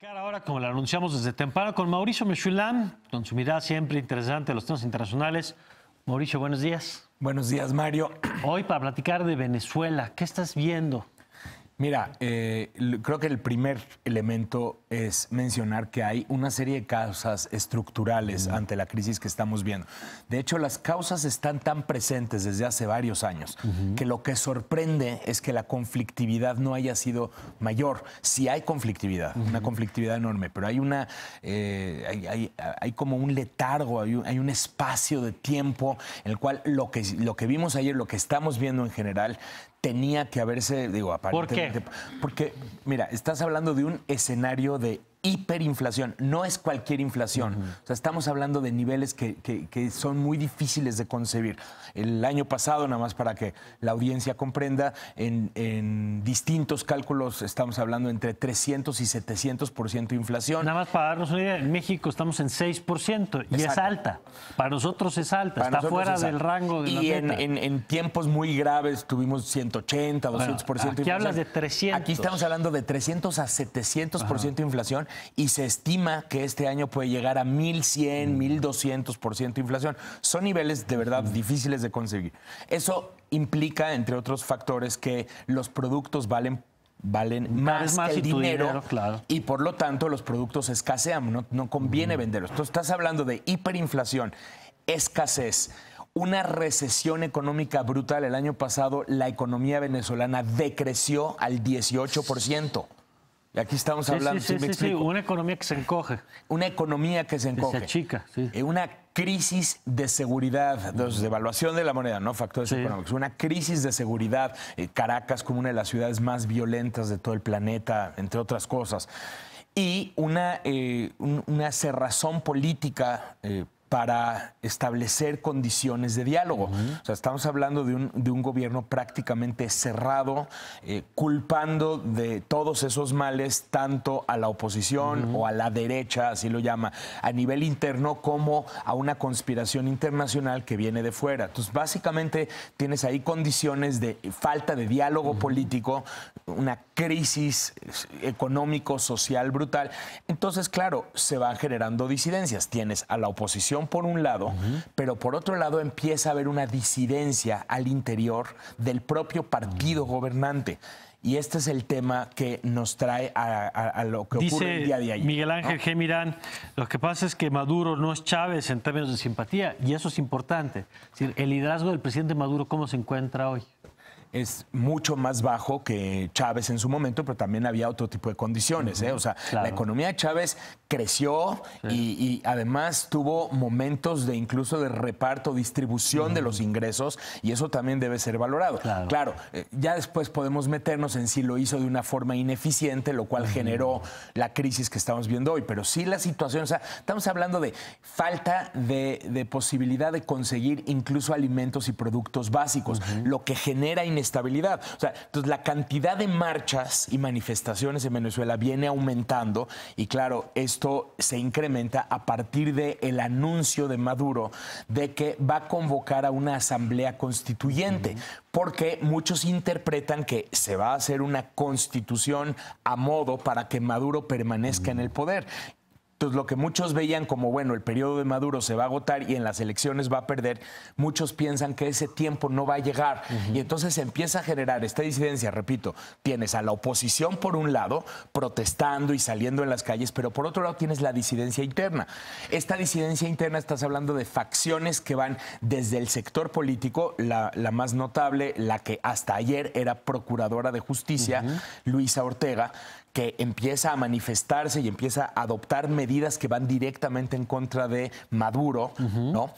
Platicar ahora, como lo anunciamos desde temprano, con Mauricio Mechoulam, con su mirada siempre interesante de los temas internacionales. Mauricio, buenos días. Buenos días, Mario. Hoy para platicar de Venezuela, ¿qué estás viendo? Mira, creo que el primer elemento es mencionar que hay una serie de causas estructurales ante la crisis que estamos viendo. De hecho, las causas están tan presentes desde hace varios años que lo que sorprende es que la conflictividad no haya sido mayor. Sí hay conflictividad, una conflictividad enorme, pero hay hay como un letargo, hay un espacio de tiempo en el cual lo que vimos ayer, lo que estamos viendo en general, tenía que haberse, aparentemente. ¿Por qué? Porque, mira, estás hablando de un escenario de hiperinflación, no es cualquier inflación. O sea, estamos hablando de niveles que son muy difíciles de concebir. El año pasado, nada más para que la audiencia comprenda, en distintos cálculos estamos hablando entre 300 y 700% de inflación. Nada más para darnos una idea, en México estamos en 6% y es alta. Para nosotros es alta, Para está fuera del rango de la meta. En tiempos muy graves tuvimos 180, 200% de inflación. Aquí hablas de 300. Aquí estamos hablando de 300 a 700% de inflación. Y se estima que este año puede llegar a 1.100, 1.200% de inflación. Son niveles de verdad difíciles de conseguir. Eso implica, entre otros factores, que los productos valen más que el dinero, claro. Y por lo tanto los productos escasean, no conviene venderlos. Entonces estás hablando de hiperinflación, escasez, una recesión económica brutal. El año pasado la economía venezolana decreció al 18%. Y aquí estamos hablando, sí, una economía que se encoge. Una economía que se encoge. Se achica, sí. Una crisis de seguridad, devaluación de la moneda, ¿no? Factores económicos. Una crisis de seguridad. Caracas como una de las ciudades más violentas de todo el planeta, entre otras cosas. Y una cerrazón política para establecer condiciones de diálogo. O sea, estamos hablando de un gobierno prácticamente cerrado, culpando de todos esos males tanto a la oposición o a la derecha, así lo llama, a nivel interno, como a una conspiración internacional que viene de fuera. Entonces, básicamente tienes ahí condiciones de falta de diálogo político, una crisis económico-social brutal. Entonces, claro, se van generando disidencias. Tienes a la oposición por un lado, pero por otro lado empieza a haber una disidencia al interior del propio partido gobernante. Y este es el tema que nos trae a lo que ocurre el día de ayer. Miguel Ángel Gemirán, lo que pasa es que Maduro no es Chávez en términos de simpatía, y eso es importante. Es decir, el liderazgo del presidente Maduro, ¿cómo se encuentra hoy? Es mucho más bajo que Chávez en su momento, pero también había otro tipo de condiciones. O sea, claro, la economía de Chávez creció y además tuvo momentos de incluso de reparto, distribución de los ingresos, y eso también debe ser valorado. Claro, ya después podemos meternos en si lo hizo de una forma ineficiente, lo cual generó la crisis que estamos viendo hoy. Pero sí la situación, o sea, estamos hablando de falta de posibilidad de conseguir incluso alimentos y productos básicos, lo que genera inestabilidad. O sea, entonces la cantidad de marchas y manifestaciones en Venezuela viene aumentando y claro, esto se incrementa a partir del anuncio de Maduro de que va a convocar a una asamblea constituyente, porque muchos interpretan que se va a hacer una constitución a modo para que Maduro permanezca en el poder. Entonces, lo que muchos veían como, bueno, el periodo de Maduro se va a agotar y en las elecciones va a perder, muchos piensan que ese tiempo no va a llegar. Y entonces se empieza a generar esta disidencia, repito, tienes a la oposición por un lado, protestando y saliendo en las calles, pero por otro lado tienes la disidencia interna. Esta disidencia interna, estás hablando de facciones que van desde el sector político, la más notable, la que hasta ayer era procuradora de justicia, Luisa Ortega, que empieza a manifestarse y empieza a adoptar medidas que van directamente en contra de Maduro, ¿no?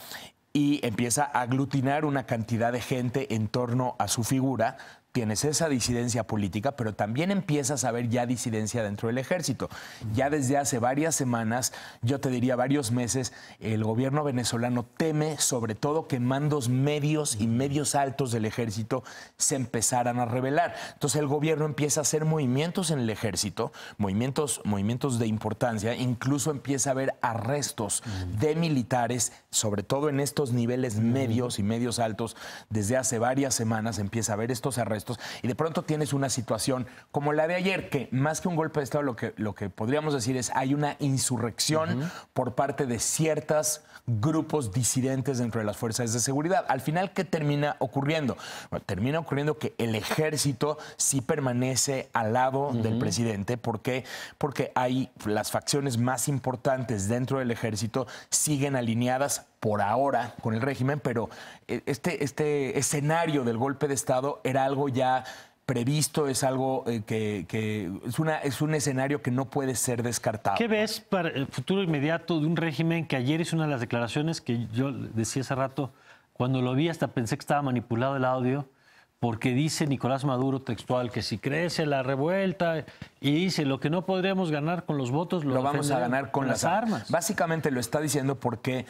Y empieza a aglutinar una cantidad de gente en torno a su figura. Tienes esa disidencia política, pero también empiezas a ver ya disidencia dentro del ejército. Ya desde hace varias semanas, yo te diría varios meses, el gobierno venezolano teme sobre todo que mandos medios y medios altos del ejército se empezaran a rebelar. Entonces el gobierno empieza a hacer movimientos en el ejército, movimientos de importancia, incluso empieza a haber arrestos de militares, sobre todo en estos niveles medios y medios altos. Desde hace varias semanas empieza a haber estos arrestos presupuestos, y de pronto tienes una situación como la de ayer, que más que un golpe de Estado, lo que podríamos decir es hay una insurrección por parte de ciertos grupos disidentes dentro de las fuerzas de seguridad. Al final, ¿qué termina ocurriendo? Bueno, termina ocurriendo que el ejército sí permanece al lado del presidente. ¿Por qué? Porque hay las facciones más importantes dentro del ejército siguen alineadas por ahora con el régimen, pero este escenario del golpe de Estado era algo ya previsto, es algo que es un escenario que no puede ser descartado. ¿Qué ves para el futuro inmediato de un régimen que ayer hizo una de las declaraciones que yo decía hace rato, cuando lo vi hasta pensé que estaba manipulado el audio, porque dice Nicolás Maduro textual que si crece la revuelta y dice lo que no podremos ganar con los votos lo vamos a ganar con las armas. Básicamente lo está diciendo porque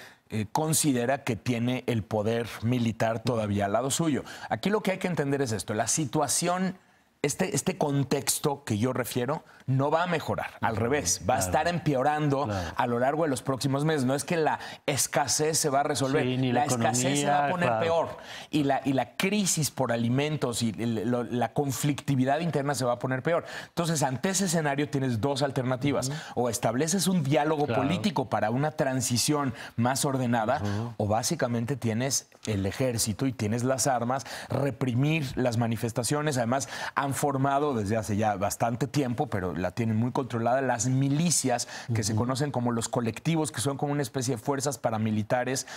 considera que tiene el poder militar todavía al lado suyo. Aquí lo que hay que entender es esto, la situación, este contexto que yo refiero no va a mejorar, al revés, va a estar empeorando a lo largo de los próximos meses. No es que la escasez se va a resolver, sí, la escasez se va a poner peor y la crisis por alimentos y la conflictividad interna se va a poner peor. Entonces, ante ese escenario tienes dos alternativas. O estableces un diálogo político para una transición más ordenada, o básicamente tienes el ejército y tienes las armas, reprimir las manifestaciones. Además, han formado desde hace ya bastante tiempo, pero la tienen muy controlada, las milicias, que se conocen como los colectivos, que son como una especie de fuerzas paramilitares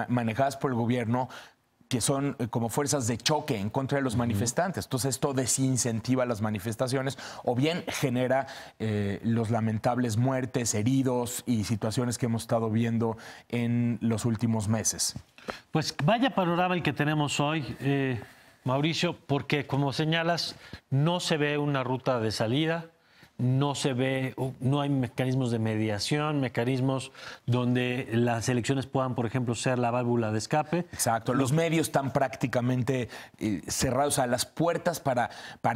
manejadas por el gobierno, que son como fuerzas de choque en contra de los manifestantes. Entonces esto desincentiva las manifestaciones o bien genera los lamentables muertes, heridos y situaciones que hemos estado viendo en los últimos meses. Pues vaya panorama el que tenemos hoy, Mauricio, porque como señalas, no se ve una ruta de salida, no hay mecanismos de mediación, mecanismos donde las elecciones puedan, por ejemplo, ser la válvula de escape. Exacto, los medios están prácticamente cerrados, o sea, las puertas para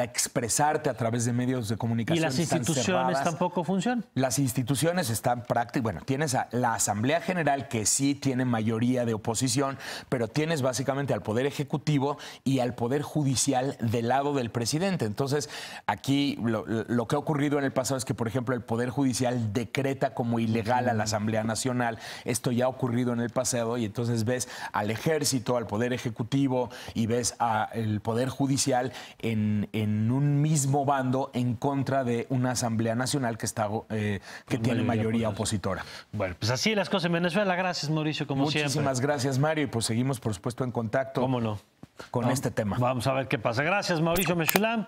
expresarte a través de medios de comunicación. ¿Y las instituciones tampoco funcionan? Las instituciones están prácticamente, bueno, tienes a la Asamblea General que sí tiene mayoría de oposición, pero tienes básicamente al Poder Ejecutivo y al Poder Judicial del lado del presidente. Entonces, aquí lo que ha ocurrido en el pasado es que, por ejemplo, el Poder Judicial decreta como ilegal a la Asamblea Nacional. Esto ya ha ocurrido en el pasado y entonces ves al Ejército, al Poder Ejecutivo y ves al Poder Judicial en un mismo bando en contra de una Asamblea Nacional que tiene mayoría opositora. Bueno, pues así las cosas en Venezuela. Gracias, Mauricio, como siempre. Muchísimas gracias, Mario, y pues seguimos, por supuesto, en contacto. ¿Cómo no? Con este tema. Vamos a ver qué pasa. Gracias, Mauricio Meshulam.